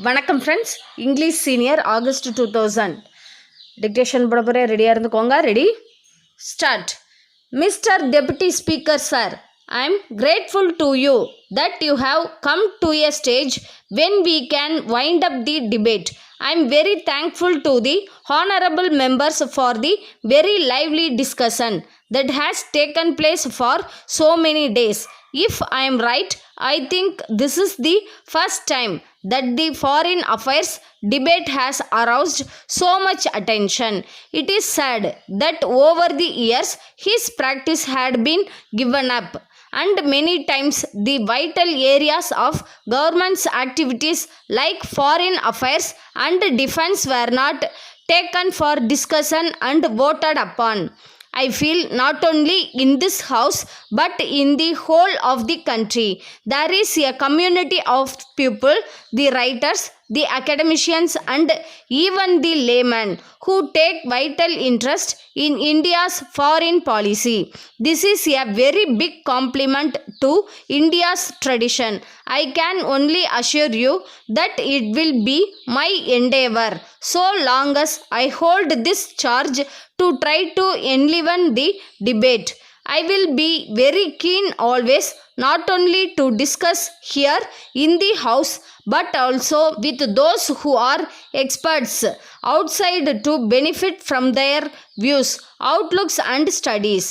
வணக்கம் friends. English senior August 2000 dictation போட போகிறேன். ரெடியாக இருந்துக்கோங்க. Ready start. Mister deputy speaker sir, I am grateful to you that you have come to a stage when we can wind up the debate. I am very thankful to the honorable members for the very lively discussion that has taken place for so many days. If I am right, I think this is the first time that the foreign affairs debate has aroused so much attention. It is sad that over the years his practice had been given up, and many times the vital areas of government's activities like foreign affairs and defense were not taken for discussion and voted upon. I feel not only in this house but in the whole of the country there is a community of people, the writers, the academicians and even the laymen who take vital interest in India's foreign policy. This is a very big compliment to India's tradition. I can only assure you that it will be my endeavor, so long as I hold this charge, to try to enliven the debate. I will be very keen always not only to discuss here in the house but also with those who are experts outside to benefit from their views, outlooks and studies.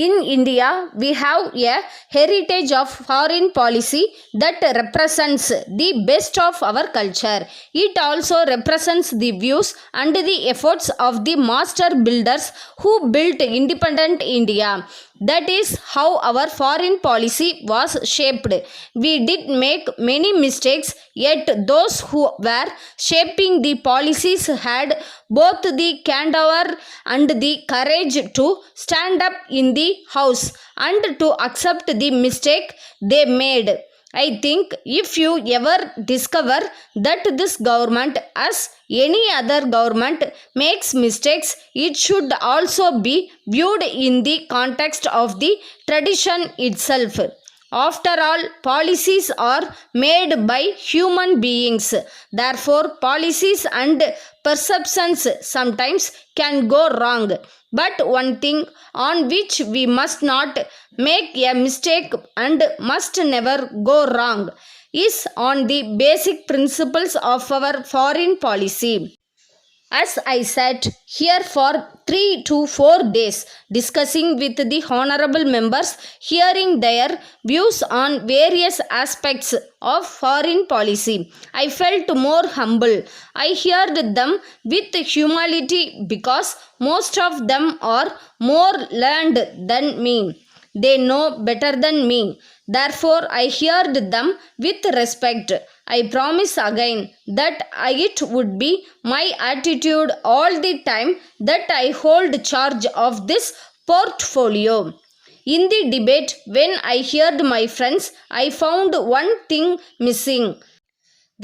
In India, we have a heritage of foreign policy that represents the best of our culture. It also represents the views and the efforts of the master builders who built independent India. That is how our foreign policy was shaped. We did make many mistakes, yet those who were shaping the policies had both the candor and the courage to stand up in the house and to accept the mistake they made. I think if you ever discover that this government, as any other government, makes mistakes, it should also be viewed in the context of the tradition itself. After all, policies are made by human beings. Therefore, policies and perceptions sometimes can go wrong. But one thing on which we must not make a mistake and must never go wrong is on the basic principles of our foreign policy. As I sat here for 3 to 4 days discussing with the honorable members, hearing their views on various aspects of foreign policy, I felt more humble. I heard them with humility because most of them are more learned than me. They know better than me. Therefore, I heard them with respect. I promise again that it would be my attitude all the time that I hold charge of this portfolio. In the debate, when I heard my friends, I found one thing missing.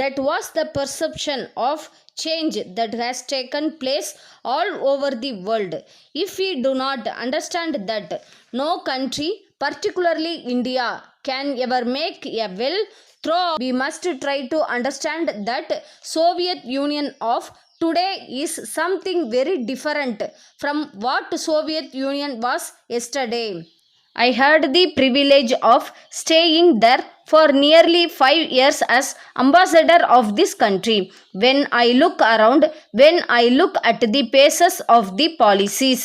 That was the perception of change that has taken place all over the world. If we do not understand that no country, particularly India, can ever make a well through, we must try to understand that Soviet Union of today is something very different from what Soviet Union was yesterday. I had the privilege of staying there for nearly 5 years as ambassador of this country. When I look around, when I look at the paces of the policies,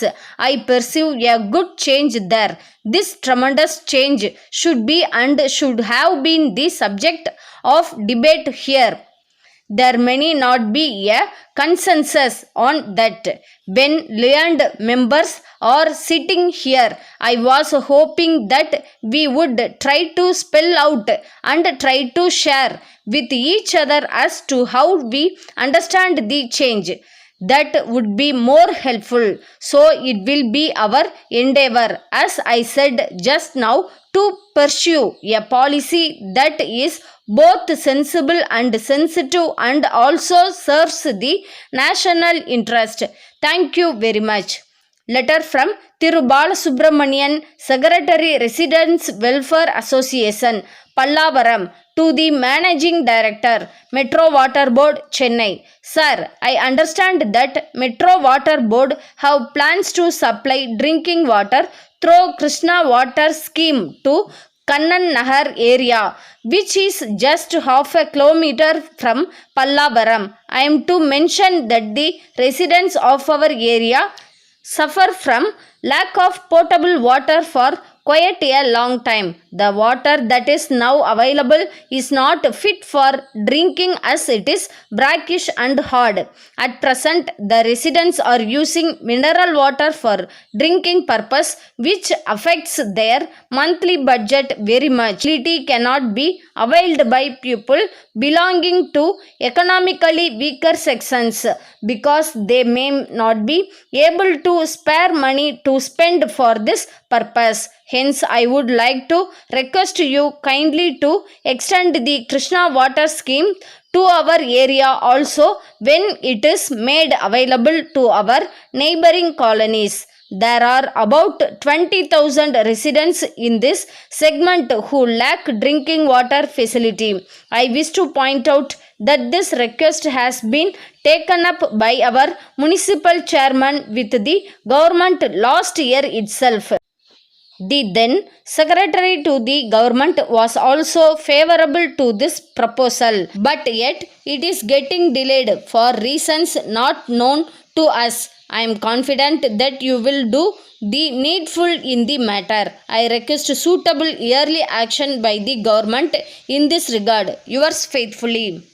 I perceive a good change there. This tremendous change should be and should have been the subject of debate here. There may not be a consensus on that. When learned members are sitting here, I was hoping that we would try to spell out and try to share with each other as to how we understand the change. That would be more helpful. So it will be our endeavor, as I said just now, to pursue a policy that is both sensible and sensitive and also serves the national interest. Thank you very much. Letter from Thiru Balasubramanian, Secretary, Residents Welfare Association, Pallavaram, to the Managing Director, Metro Water Board, Chennai. Sir, I understand that Metro Water Board have plans to supply drinking water through Krishna Water Scheme to Kannan Nahar area, which is just half a kilometer from Pallavaram. I am to mention that the residents of our area suffer from lack of potable water for quite a long time. The water that is now available is not fit for drinking as it is brackish and hard. At present, the residents are using mineral water for drinking purpose, which affects their monthly budget very much. Utility cannot be availed by people belonging to economically weaker sections because they may not be able to spare money to spend for this purpose. Hence, I would like to request you kindly to extend the Krishna Water Scheme to our area also when it is made available to our neighboring colonies. There are about 20,000 residents in this segment who lack drinking water facility. I wish to point out that this request has been taken up by our municipal chairman with the government last year itself. The then secretary to the government was also favorable to this proposal, but yet it is getting delayed for reasons not known to us. I am confident that you will do the needful in the matter. I request suitable early action by the government in this regard. Yours faithfully.